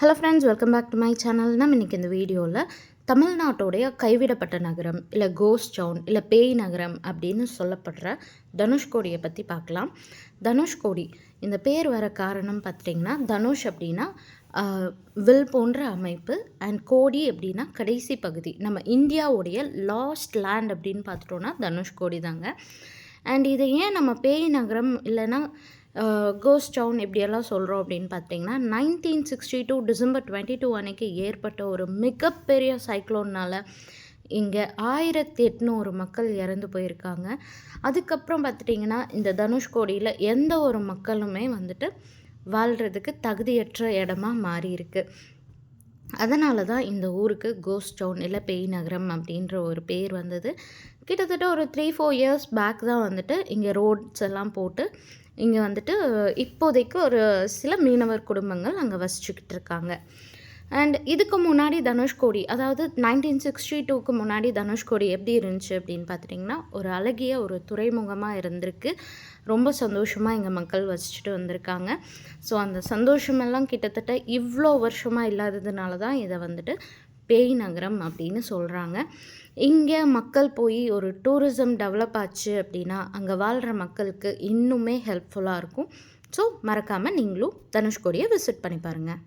Hello friends, welcome back to my channel. நம்ம இன்றைக்கி இந்த வீடியோவில் தமிழ்நாட்டோடைய கைவிடப்பட்ட நகரம் இல்லை கோஸ்ட் டவுன் இல்லை பேய் நகரம் அப்படின்னு சொல்லப்படுற தனுஷ்கோடியை பற்றி பார்க்கலாம். தனுஷ்கோடி இந்த பேர் வர காரணம் பார்த்திங்கன்னா, தனுஷ் அப்படின்னா வில் போன்ற அமைப்பு, அண்ட் கோடி அப்படின்னா கடைசி பகுதி. நம்ம இந்தியாவுடைய லாஸ்ட் லேண்ட் அப்படின்னு பார்த்துட்டோன்னா தனுஷ்கோடி தாங்க. அண்ட் இதை ஏன் நம்ம பேய் நகரம் இல்லைன்னா கோஸ்ட் டவுன் இப்படியெல்லாம் சொல்கிறோம் அப்படின்னு பார்த்தீங்கன்னா, 1962 டிசம்பர் 22 அன்னைக்கு ஏற்பட்ட ஒரு மிகப்பெரிய சைக்ளோன்னால் இங்கே 1800 மக்கள் இறந்து போயிருக்காங்க. அதுக்கப்புறம் பார்த்துட்டிங்கன்னா, இந்த தனுஷ்கோடியில் எந்த ஒரு மக்களுமே வந்துட்டு வாழ்கிறதுக்கு தகுதியற்ற இடமா மாறி இருக்குது. அதனால தான் இந்த ஊருக்கு கோஸ்ட் டவுன் இல்லை பேய் நகரம் அப்படின்ற ஒரு பேர் வந்தது. கிட்டத்தட்ட ஒரு 3-4 இயர்ஸ் பேக் தான் வந்துட்டு இங்கே ரோட்ஸ் எல்லாம் போட்டு இங்கே வந்துட்டு இப்போதைக்கு ஒரு சில மீனவர் குடும்பங்கள் அங்கே வசிச்சுக்கிட்டு இருக்காங்க. அண்ட் இதுக்கு முன்னாடி தனுஷ்கோடி, அதாவது 1962க்கு முன்னாடி தனுஷ்கோடி எப்படி இருந்துச்சு அப்படின்னு பார்த்துட்டிங்கன்னா, ஒரு அழகிய ஒரு துறைமுகமாக இருந்திருக்கு. ரொம்ப சந்தோஷமாக இங்கே மக்கள் வசிச்சுட்டு வந்திருக்காங்க. ஸோ அந்த சந்தோஷமெல்லாம் கிட்டத்தட்ட இவ்வளோ வருஷமாக இல்லாததுனால தான் இதை வந்துட்டு பேய் நகரம் அப்படின்னு சொல்கிறாங்க. இங்கே மக்கள் போய் ஒரு டூரிசம் டெவலப் ஆச்சு அப்படின்னா அங்கே வாழ்கிற மக்களுக்கு இன்னுமே ஹெல்ப்ஃபுல்லாக இருக்கும். ஸோ மறக்காமல் நீங்களும் தனுஷ்கோடியை விசிட் பண்ணி பாருங்கள்.